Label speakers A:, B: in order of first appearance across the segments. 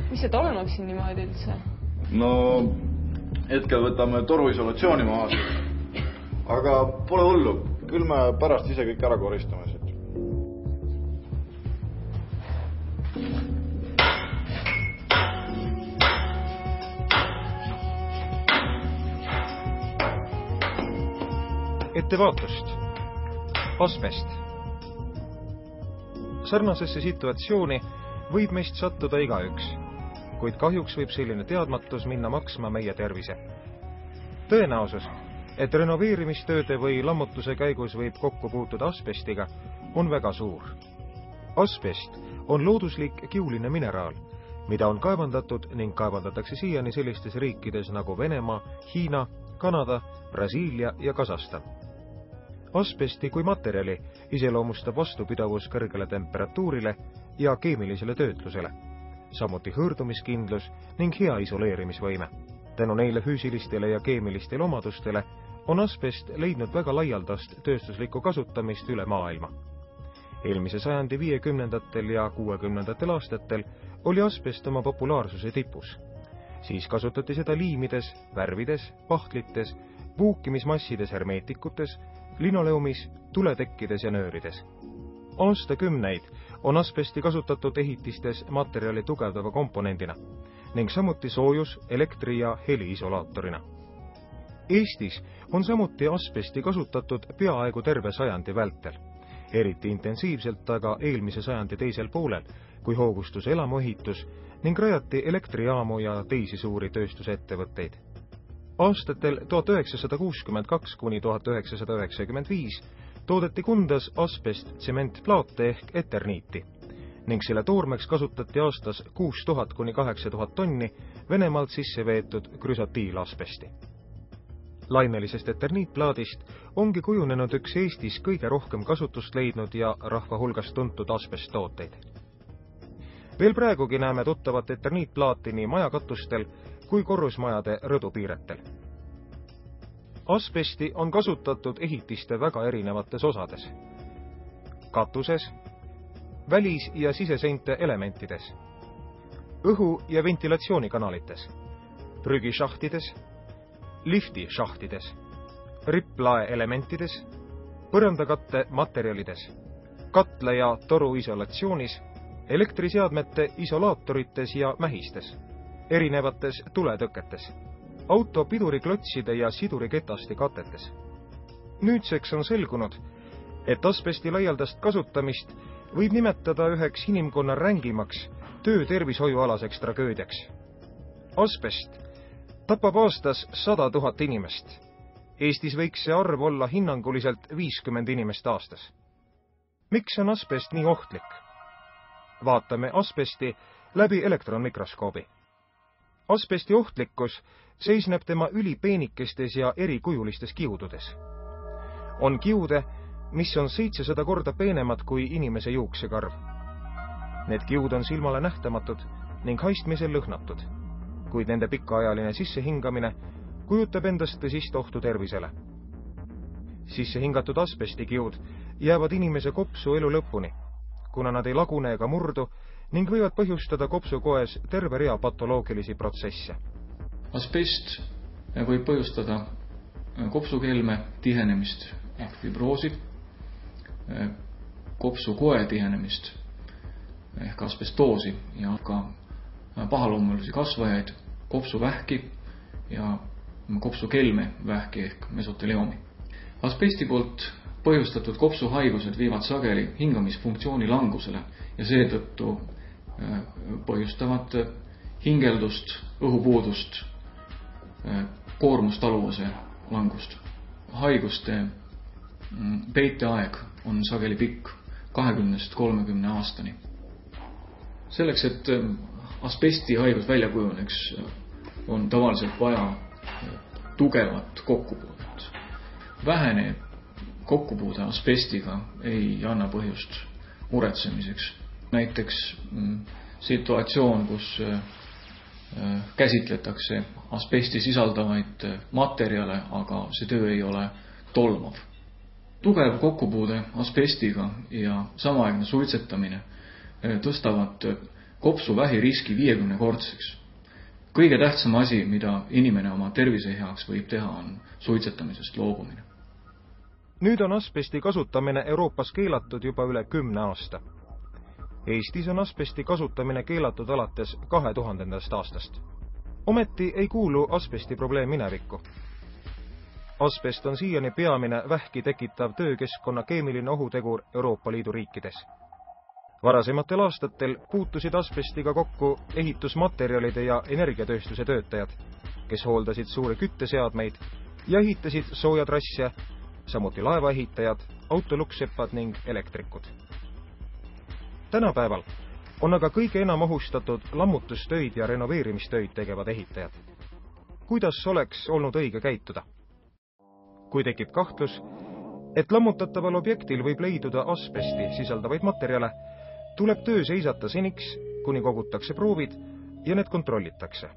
A: Mis see toimub siin niimoodi üldse?
B: No, hetkel võtame toruisolatsiooni maha. Aga pole hullu. Küll me pärast ise kõik ära koristame siit.
C: Ettevaatust. Asbest. Sarnasesse situatsiooni võib meist sattuda igaüks, kuid kahjuks võib selline teadmatus minna maksma meie tervise. Tõenäosus, et renoveerimistööde või lammutuse käigus võib kokku puutuda asbestiga, on väga suur. Asbest on looduslik kiuline mineraal, mida on kaevandatud ning kaevandatakse siiani sellistes riikides nagu Venemaa, Hiina, Kanada, Brasiilia ja Kasahstan. Asbesti kui materjali iseloomustab vastupidavus kõrgele temperatuurile ja keemilisele töötlusele, samuti hõõrdumiskindlus ning hea isoleerimisvõime. Tänu neile füüsilistele ja keemilistele omadustele on asbest leidnud väga laialdast tööstuslikku kasutamist üle maailma. Eelmise sajandi 50. ja 60. aastatel oli asbest oma populaarsuse tipus. Siis kasutati seda liimides, värvides, pahtlites, puukimismassides hermeetikutes, linoleumis, tuletekkides ja nöörides. Aastakümneid on asbesti kasutatud ehitistes materjali tugevdava komponendina ning samuti soojus-, elektri- ja heliisolaatorina. Eestis on samuti asbesti kasutatud peaaegu terve sajandi vältel, eriti intensiivselt aga eelmise sajandi teisel poolel, kui hoogustus elamuehitus ning rajati elektrijaamu ja teisi suuri tööstusettevõtteid. Aastatel 1962 kuni 1995 toodeti Kundas asbest tsementplaate ehk eterniiti ning selle toormeks kasutati aastas 6000 kuni 8000 tonni Venemaalt sisse veetud krüsotiilasbesti. Lainelisest eterniitplaadist ongi kujunenud üks Eestis kõige rohkem kasutust leidnud ja rahva hulgas tuntud asbesttooteid. Veel praegugi näeme tuttavat eterniitplaati nii majakatustel kui korrusmajade rõdupiiretel. Asbesti on kasutatud ehitiste väga erinevates osades. Katuses, välis- ja siseseinte elementides, õhu- ja ventilatsioonikanalites, prügišahtides, liftišahtides, ripplae elementides, põrandakatte materjalides, katla- ja toruisolatsioonis, elektriseadmete isolaatorites ja mähistes, erinevates tuletõketes, auto piduriklotside ja siduriketasti katetes. Nüüdseks on selgunud, et asbesti laialdast kasutamist võib nimetada üheks inimkonna rängimaks töötervishoiualaseks tragöödiaks. Asbest tapab aastas 100 000 inimest. Eestis võiks see arv olla hinnanguliselt 50 inimest aastas. Miks on asbest nii ohtlik? Vaatame asbesti läbi elektronmikroskoobi. Asbesti ohtlikkus seisneb tema ülipeenikestes ja erikujulistes kiududes. On kiude, mis on 700 korda peenemad kui inimese juuksekarv. Need kiud on silmale nähtamatud ning haistmisel lõhnatud, kuid nende pikaajaline sissehingamine kujutab endast tõsist ohtu tervisele. Sissehingatud asbestikiud jäävad inimese kopsu elu lõpuni, kuna nad ei lagune ega murdu ning võivad põhjustada kopsukoes terve rea patoloogilisi protsesse.
D: Asbest võib põhjustada kopsukelme tihenemist ehk fibroosi, kopsukoe tihenemist ehk asbestoosi ja ka pahaloomulisi kasvajaid, kopsuvähki ja kopsukelme vähki ehk mesoteliomi. Asbesti poolt põhjustatud kopsuhaigused viivad sageli hingamisfunktsiooni langusele ja seetõttu põhjustavad hingeldust, õhupuudust, koormustaluvuse langust. Haiguste peiteaeg on sageli pikk, 20–30 aastani. Selleks, et asbesti haigus välja kujuneks, on tavaliselt vaja tugevat kokkupuudet. vähene kokkupuude asbestiga ei anna põhjust muretsemiseks. Näiteks situatsioon, kus käsitletakse asbesti sisaldavaid materjale, aga see töö ei ole tolmav. Tugev kokkupuude asbestiga ja samaaegne suitsetamine tõstavad kopsuvähi riski 50-kordseks. Kõige tähtsam asi, mida inimene oma tervise heaks võib teha, on suitsetamisest loobumine.
C: Nüüd on asbesti kasutamine Euroopas keelatud juba üle 10 aasta. Eestis on asbesti kasutamine keelatud alates 2000. aastast. Ometi ei kuulu asbesti probleem minevikku. Asbest on siiani peamine vähki tekitav töökeskkonna keemiline ohutegur Euroopa Liidu riikides. Varasematel aastatel puutusid asbestiga kokku ehitusmaterjalide ja energiatööstuse töötajad, kes hooldasid suuri kütteseadmeid ja ehitasid soojatrasse, samuti laevaehitajad, autolukkseppad ning elektrikud. Tänapäeval on aga kõige enam ohustatud lammutustöid ja renoveerimistöid tegevad ehitajad. Kuidas oleks olnud õige käituda? Kui tekib kahtlus, et lammutataval objektil võib leiduda asbesti sisaldavaid materjale, tuleb töö seisata seniks, kuni kogutakse proovid ja need kontrollitakse.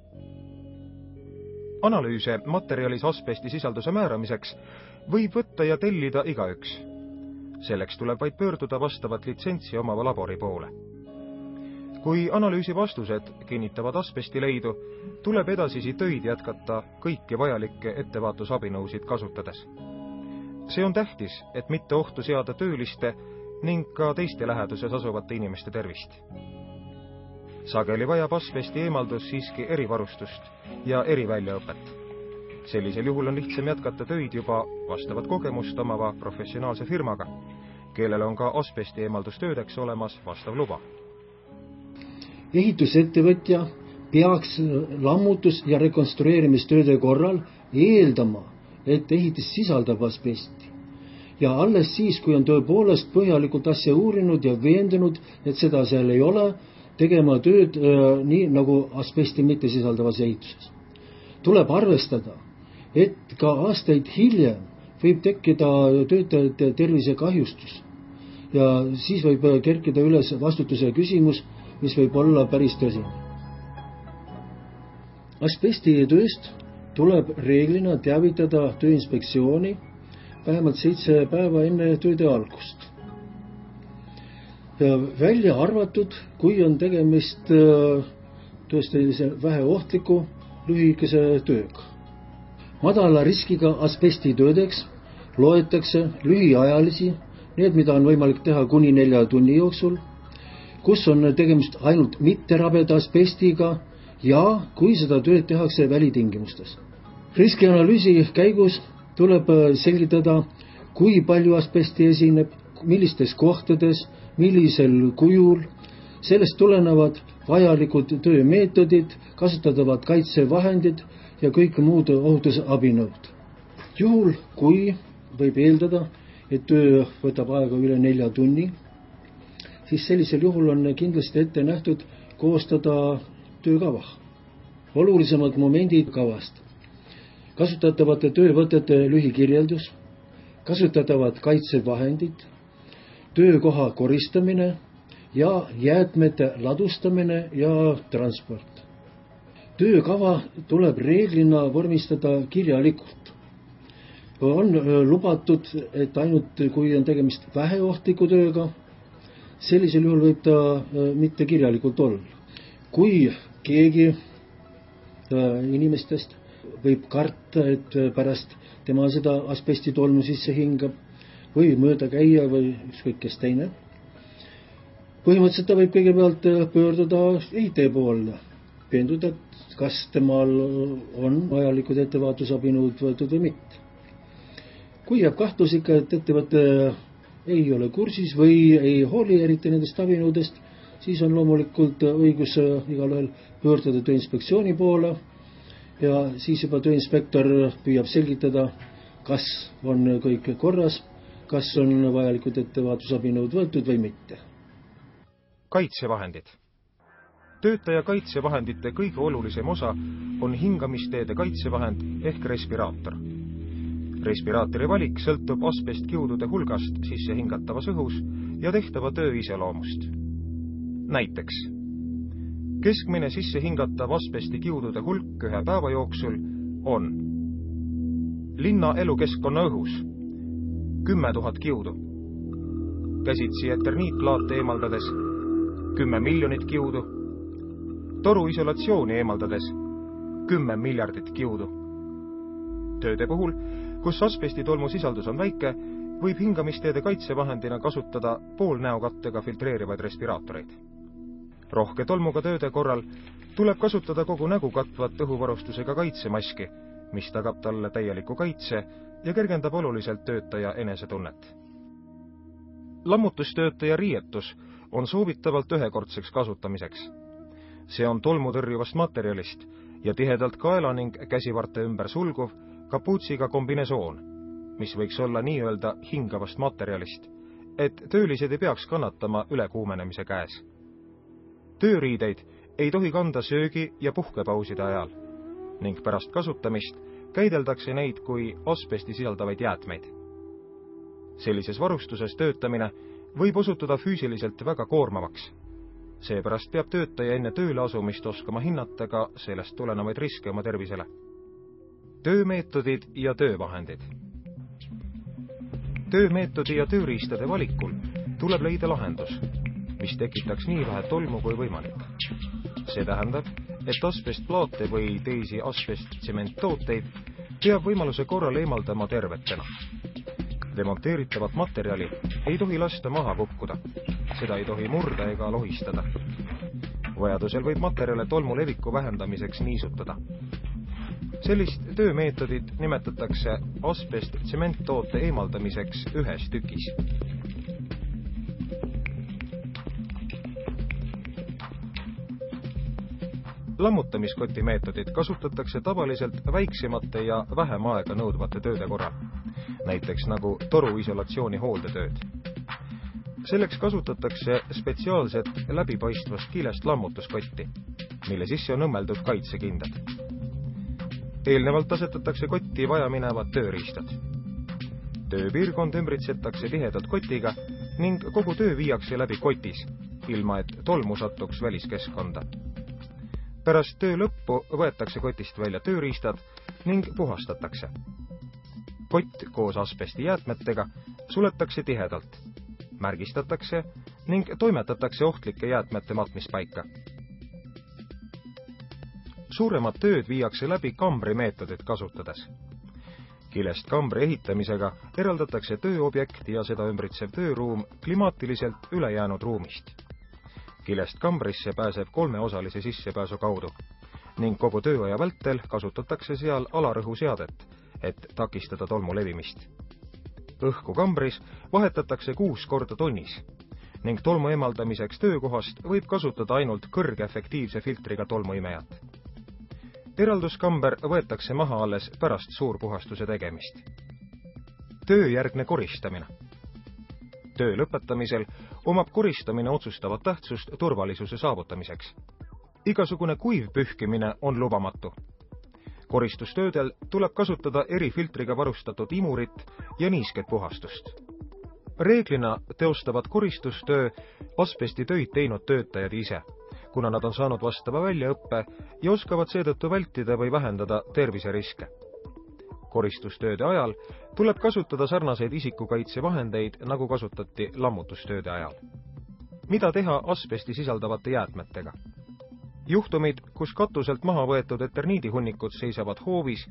C: Analüüse materjalis asbesti sisalduse määramiseks võib võtta ja tellida igaüks. Selleks tuleb vaid pöörduda vastavat litsentsi omava labori poole. Kui analüüsi vastused kinnitavad asbesti leidu, tuleb edasisi töid jätkata kõiki vajalikke ettevaatusabinõusid kasutades. See on tähtis, et mitte ohtu seada tööliste ning ka teiste läheduses asuvate inimeste tervist. Sageli vajab asbesti eemaldus siiski erivarustust ja eriväljaõpet. Sellisel juhul on lihtsam jätkata töid juba vastavat kogemust omava professionaalse firmaga, kellel on ka asbesti eemaldustöödeks olemas vastav luba.
E: Ehitusettevõtja peaks lammutus- ja rekonstrueerimistööde korral eeldama, et ehitis sisaldab asbesti. Ja alles siis, kui on tõepoolest põhjalikult asja uurinud ja veendunud, et seda seal ei ole, tegema tööd nii nagu asbesti mitte sisaldavas ehituses. Tuleb arvestada, et ka aastaid hiljem võib tekkida töötajate tervisekahjustus ja siis võib kerkida üles vastutuse küsimus, mis võib olla päris tõsine. Asbestitööst tuleb reeglina teavitada Tööinspektsiooni vähemalt 7 päeva enne tööde algust. Välja arvatud, kui on tegemist tõesti väheohtliku lühikese tööga. Madala riskiga asbestitöödeks loetakse lühiajalisi, need, mida on võimalik teha kuni 4 tunni jooksul, kus on tegemist ainult mitterabeda asbestiga ja kui seda tööd tehakse välitingimustes. Riskianalüüsi käigus tuleb selgitada, kui palju asbesti esineb, millistes kohtades, millisel kujul. Sellest tulenevad vajalikud töömeetodid, kasutatavad kaitsevahendid ja kõik muud ohutusabinõud. Juhul, kui võib eeldada, et töö võtab aega üle 4 tunni, siis sellisel juhul on kindlasti ette nähtud koostada töökava. Olulisemad momendid kavast. Kasutatavate töövõtete lühikirjeldus, kasutatavad kaitsevahendid, töökoha koristamine ja jäätmete ladustamine ja transport. Töökava tuleb reeglina vormistada kirjalikult. On lubatud, et ainult kui on tegemist väheohtliku tööga, sellisel juhul võib ta mitte kirjalikult olla. Kui keegi inimestest võib karta, et pärast tema seda asbestitolmu sisse hingab või mööda käia või ükskõik kes teine, põhimõtteliselt ta võib kõigepealt pöörduda ehitaja poole, veenduda, et kas temal on vajalikud ettevaatusabinõud võetud või mitte. Kui jääb kahtlus ikka, et ettevõte ei ole kursis või ei hooli eriti nendest abinõudest, siis on loomulikult õigus igalühel pöörduda Tööinspektsiooni poole ja siis juba tööinspektor püüab selgitada, kas on kõik korras, kas on vajalikud ettevaatusabinõud võetud või mitte.
C: Kaitsevahendid. Töötaja kaitsevahendite kõige olulisem osa on hingamisteede kaitsevahend ehk respiraator. Respiraatori valik sõltub asbestkiudude hulgast sisse hingatavas õhus ja tehtava töö iseloomust. Näiteks, keskmine sisse hingatav asbestikiudude hulk ühe päeva jooksul on linna elukeskkonna õhus 10 000 kiudu, käsitsi eterniitplaate eemaldades 10 miljonit kiudu, toruisolatsiooni eemaldades 10 miljardit kiudu. Tööde puhul, kus asbestitulmu sisaldus on väike, võib hingamisteede kaitsevahendina kasutada poolnäokattega filtreerivaid respiraatoreid. Rohke tolmuga tööde korral tuleb kasutada kogu nägu katvat õhuvarustusega kaitsemaski, mis tagab talle täieliku kaitse ja kergendab oluliselt töötaja enesetunnet. Lammutustöötaja riietus on soovitavalt ühekordseks kasutamiseks. See on tolmutõrjuvast materjalist ja tihedalt kaela ning käsivarte ümber sulguv kapuutsiga kombinesoon, mis võiks olla nii-öelda hingavast materjalist, et töölised ei peaks kannatama ülekuumenemise käes. Tööriideid ei tohi kanda söögi- ja puhkepauside ajal ning pärast kasutamist käideldakse neid kui asbesti sisaldavaid jäätmeid. Sellises varustuses töötamine võib osutuda füüsiliselt väga koormavaks. Seepärast peab töötaja enne tööle asumist oskama hinnata ka sellest tulenevaid riske oma tervisele. Töömeetodid ja töövahendid. Töömeetodi ja tööriistade valikul tuleb leida lahendus, mis tekitaks nii vähe tolmu kui võimalik. See tähendab, et asbestplaate või teisi asbestsementtooteid peab võimaluse korral eemaldama tervetena. Demonteeritavat materjali ei tohi lasta maha kukkuda, seda ei tohi murda ega lohistada. Vajadusel võib materjale tolmu leviku vähendamiseks niisutada. Sellist töömeetodit nimetatakse asbestsementtoote eemaldamiseks ühes tükis. Lammutamiskoti meetodit kasutatakse tavaliselt väiksemate ja vähem aega nõudvate tööde korral, näiteks nagu toruisolatsiooni hooldetööd. Selleks kasutatakse spetsiaalset läbipaistvast kilest lammutuskotti, mille sisse on õmmeldud kaitsekindad. Eelnevalt asetatakse kotti vajaminevad tööriistad. Tööpiirkond ümbritsetakse tihedalt kotiga ning kogu töö viiakse läbi kotis, ilma et tolmu satuks väliskeskkonda. Pärast töö lõppu võetakse kotist välja tööriistad ning puhastatakse. Kott koos asbesti jäätmetega suletakse tihedalt, märgistatakse ning toimetatakse ohtlike jäätmete matmispaika. Suuremad tööd viiakse läbi kambri meetodit kasutades. Kilest kambri ehitamisega eraldatakse tööobjekt ja seda ümbritsev tööruum klimaatiliselt ülejäänud ruumist. Kilest kambrisse pääseb 3-osalise sissepääsu kaudu ning kogu tööaja vältel kasutatakse seal alarõhuseadet, et takistada tolmu levimist. Õhku kambris vahetatakse 6 korda tunnis ning tolmu eemaldamiseks töökohast võib kasutada ainult kõrge efektiivse filtriga tolmuimejat. Eralduskamber võetakse maha alles pärast suurpuhastuse tegemist. Tööjärgne koristamine. Töö lõpetamisel omab koristamine otsustavat tähtsust turvalisuse saavutamiseks. Igasugune kuiv pühkimine on lubamatu. Koristustöödel tuleb kasutada erifiltriga varustatud imurit ja niisket puhastust. Reeglina teostavad koristustöö asbestitöid teinud töötajad ise, kuna nad on saanud vastava väljaõppe ja oskavad seetõttu vältida või vähendada terviseriske. Koristustööde ajal tuleb kasutada sarnaseid isikukaitsevahendeid, nagu kasutati lammutustööde ajal. Mida teha asbesti sisaldavate jäätmetega? Juhtumid, kus katuselt maha võetud eterniidihunnikud seisavad hoovis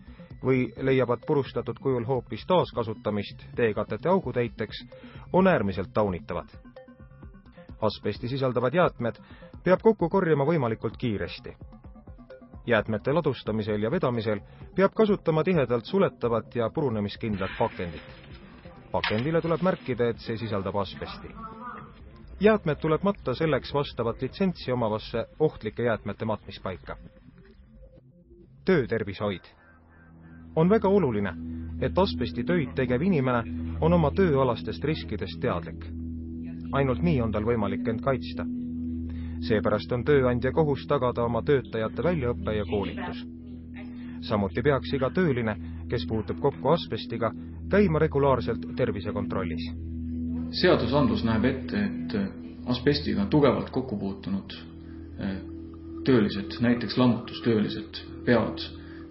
C: või leiavad purustatud kujul hoopis taaskasutamist teekatete augutäiteks, on äärmiselt taunitavad. Asbesti sisaldavad jäätmed peab kokku korjama võimalikult kiiresti. Jäätmete ladustamisel ja vedamisel peab kasutama tihedalt suletavat ja purunemiskindlat pakendit. Pakendile tuleb märkida, et see sisaldab asbesti. Jäätmed tuleb matta selleks vastavat litsentsi omavasse ohtlike jäätmete matmispaika. Töötervishoid. On väga oluline, et asbesti töid tegev inimene on oma tööalastest riskidest teadlik. Ainult nii on tal võimalik end kaitsta. Seepärast on tööandja kohus tagada oma töötajate väljaõppe ja koolitus. Samuti peaks iga tööline kes puutub kokku asbestiga, käima regulaarselt tervisekontrollis.
D: Seadusandlus näeb ette, et asbestiga tugevalt kokku puutunud töölised, näiteks lammutustöölised, peavad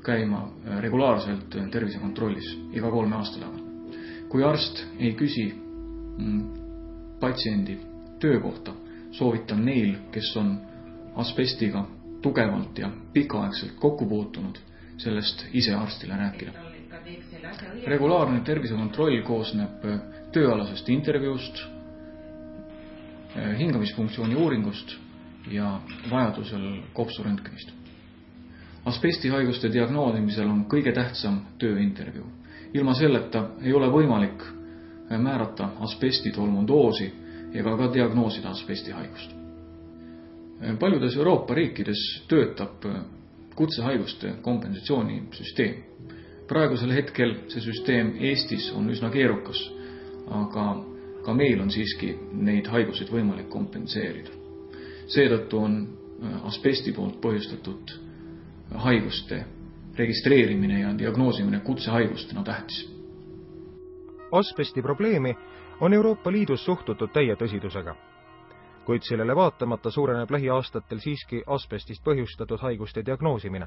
D: käima regulaarselt tervisekontrollis iga 3 aasta tagant. Kui arst ei küsi patsiendi töökohta, soovitan neil, kes on asbestiga tugevalt ja pikaaegselt kokku puutunud, sellest ise arstile rääkida. Regulaarne tervisekontroll koosneb tööalasest intervjuust, hingamisfunktsiooni uuringust ja vajadusel kopsuröntgenist. Asbestihaiguste diagnoosimisel on kõige tähtsam tööintervjuu. Ilma selleta ei ole võimalik määrata asbestitolmundoosi ega ka diagnoosida asbestihaigust. Paljudes Euroopa riikides töötab kutsehaiguste kompensatsioonisüsteem. Praegusel hetkel see süsteem Eestis on üsna keerukas, aga ka meil on siiski neid haiguseid võimalik kompenseerida. Seetõttu on asbesti poolt põhjustatud haiguste registreerimine ja diagnoosimine kutsehaigustena tähtis.
C: Asbesti probleemi on Euroopa Liidus suhtutud täie tõsidusega, kuid sellele vaatamata suureneb lähiaastatel siiski asbestist põhjustatud haiguste diagnoosimine.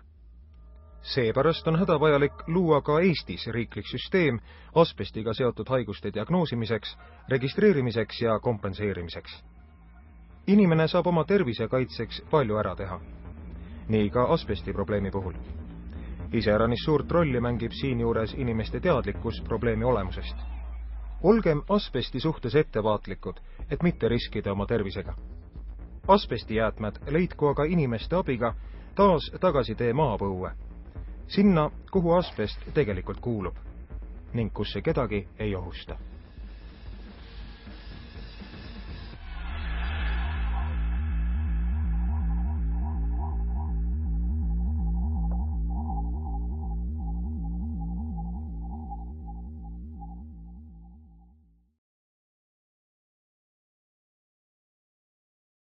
C: Seepärast on hädavajalik luua ka Eestis riiklik süsteem asbestiga seotud haiguste diagnoosimiseks, registreerimiseks ja kompenseerimiseks. Inimene saab oma tervise kaitseks palju ära teha, nii ka asbesti probleemi puhul. Iseäranis suurt rolli mängib siinjuures inimeste teadlikkus probleemi olemusest. Olgem asbesti suhtes ettevaatlikud, et mitte riskida oma tervisega. Asbestijäätmed leidku aga inimeste abiga taas tagasi tee maapõue, sinna, kuhu asbest tegelikult kuulub ning kus see kedagi ei ohusta.